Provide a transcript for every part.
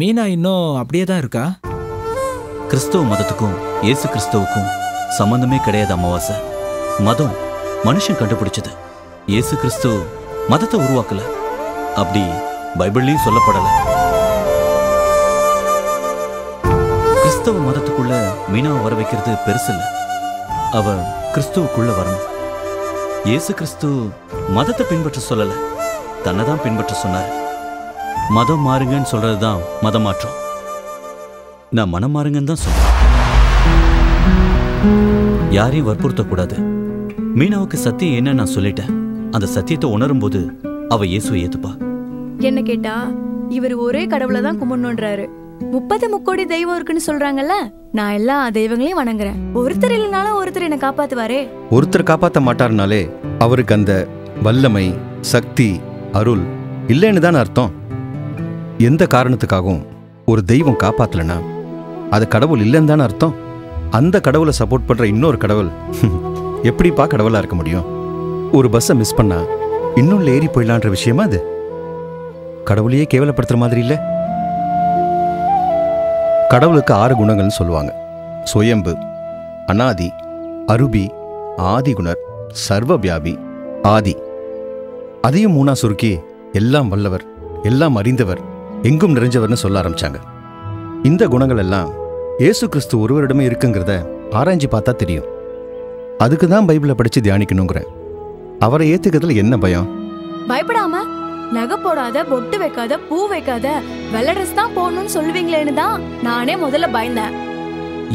மீனா இன்னும் அப்படியே தான் இருக்கா? கிறிஸ்தவ மதத்துக்கும் இயேசு கிறிஸ்தவுக்கும் சம்பந்தமே கிடையாது அமாவாசை. மதம் மனுஷன் கண்டுபிடிச்சது. இயேசு கிறிஸ்து மதத்தை உருவாக்கல. அப்படி பைபிள்லயும் சொல்லப்படல. கிறிஸ்தவ மதத்துக்குள்ள மீனாவை வர வைக்கிறது பெருசு இல்ல. அவ கிறிஸ்துவுக்குள்ள வரணும். இயேசு கிறிஸ்து மதத்தை பின்பற்ற சொல்லல, தன்னை தான் பின்பற்ற சொன்னார். மதம் மாறுங்கன்னு சொல்றதுதான் மதம் மாற்றம். நான் மனம் மாறுங்கன்னு தான் சொல்றேன். யாரையும் வற்புறுத்தக்கூடாது. மீனாவுக்கு சத்தியம் என்ன நான் சொல்லிட்டேன். அந்த சத்தியத்தை உணரும் போது அவ இயேசுவை ஏத்துப்பா. என்ன கேட்டா இவர் ஒரே கடவுளை தான் கும்பிடணுன்றாரு. 30 முக்கோடி தெய்வம் இருக்குன்னு சொல்றாங்கல்ல. நான் எல்லா தெய்வங்களையும் வணங்குறேன். ஒருத்தர் இல்லைனாலும் ஒருத்தர் என்ன காப்பாத்துவாரே. ஒருத்தர் காப்பாற்ற மாட்டாருனாலே அவருக்கு அந்த வல்லமை, சக்தி, அருள் இல்லைன்னு தானே அர்த்தம். எந்த காரணத்துக்காகவும் ஒரு தெய்வம் காப்பாத்தலனா அது கடவுள் இல்லைன்னு தானே அர்த்தம். அந்த கடவுளை சப்போர்ட் பண்ற இன்னொரு கடவுள் எப்படிப்பா கடவுளா இருக்க முடியும்? ஒரு பஸ்ஸை மிஸ் பண்ணா இன்னும் ஏறி போயிடலான்ற விஷயமா அது? கடவுளையே கேவலப்படுத்துற மாதிரி இல்ல. கடவுளுக்கு 6 குணங்கள்னு சொல்லுவாங்க. சுயம்பு, அனாதி, அருபி, ஆதிகுணர், சர்வவியாபி, ஆதி. அதையும் 3ஆ சுருக்கி எல்லாம் வல்லவர், எல்லாம் அறிந்தவர், எங்கும் நிறைஞ்சவர்னு சொல்ல ஆரம்பிச்சாங்க. இந்த குணங்கள் எல்லாம் இயேசு கிறிஸ்து ஒருவரிடமே இருக்குங்கிறத ஆராய்ச்சி பார்த்தா தெரியும். அதுக்கு தான் பைபிளை படிச்சு தியானிக்கணுங்கிறேன். அவரை ஏத்துக்கிறதுல என்ன பயம்? பயப்படாம நகை போடாத, பொட்டு வைக்காத, பூ வைக்காத, வெள்ளை ட்ரெஸ் தான் போடணும்னு சொல்லுவீங்களேன்னு தான் நானே முதல்ல பயந்தேன்.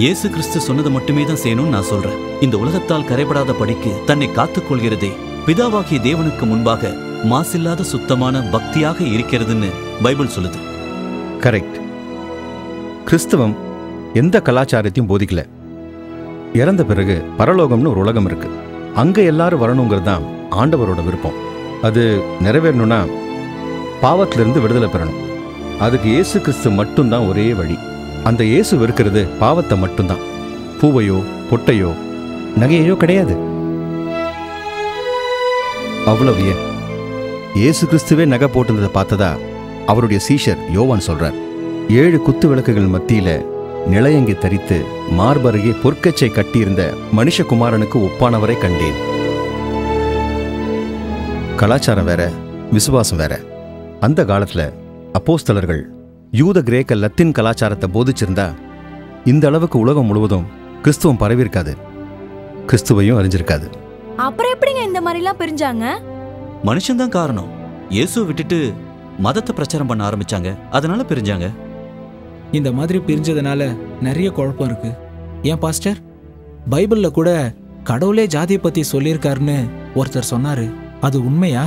இயேசு கிறிஸ்து சொன்னதை மட்டுமே தான் செய்யணும்னு நான் சொல்றேன். இந்த உலகத்தால் கரைபடாத படிக்கு தன்னை காத்துக் கொள்கிறதே பிதாவாகிய தேவனுக்கு முன்பாக மாசில்லாத சுத்தமான பக்தியாக இருக்கிறதுன்னு பைபிள் சொல்லுது. கரெக்ட். கிறிஸ்தவம் எந்த கலாச்சாரத்தையும் போதிக்கல. இறந்த பிறகு பரலோகம்னு ஒரு உலகம் இருக்கு. அங்க எல்லாரும் வரணுங்கிறது தான் ஆண்டவரோட விருப்பம். அது நிறைவேறணும்னா பாவத்திலிருந்து விடுதலை பெறணும். அதுக்கு இயேசு கிறிஸ்து மட்டும்தான் ஒரே வழி. அந்த இயேசு வெறுக்கிறது பாவத்தை மட்டும்தான். பூவையோ பொட்டையோ நகையையோ கிடையாது. அவ்வளவு ஏன், இயேசு கிறிஸ்துவே நகை போட்டிருந்ததை பார்த்ததா அவருடைய சீஷர் யோவான் சொல்றார். 7 குத்து விளக்குகள் மத்தியில நிலையங்கி தரித்து மார்பருகே பொற்கச்சை கட்டியிருந்த மனுஷகுமாரனுக்கு ஒப்பானவரை கண்டேன். கலாச்சாரம் வேற, விசுவாசம் வேற. அந்த காலத்துல அப்போஸ்தலர்கள் யூத, கிரேக்க, லத்தீன் கலாச்சாரத்தை போதிச்சிருந்தா இந்த அளவுக்கு உலகம் முழுவதும் கிறிஸ்துவம் பரவிருக்காது, கிறிஸ்துவையும் அறிஞ்சிருக்காது. அப்புறம் எப்படிங்க இந்த மாதிரிலாம் பிரிஞ்சாங்க? மனுஷன்தான் காரணம். இயேசுவை விட்டுட்டு மதத்தை பிரச்சாரம் பண்ண ஆரம்பிச்சாங்க, அதனால பிரிஞ்சாங்க. இந்த மாதிரி பிரிஞ்சதுனால நிறைய குழப்பம் இருக்கு. ஏன் பாஸ்டர், பைபிள்ல கூட கடவுளே ஜாதியை பத்தி சொல்லியிருக்காருன்னு ஒருத்தர் சொன்னாரு. அது உண்மையா?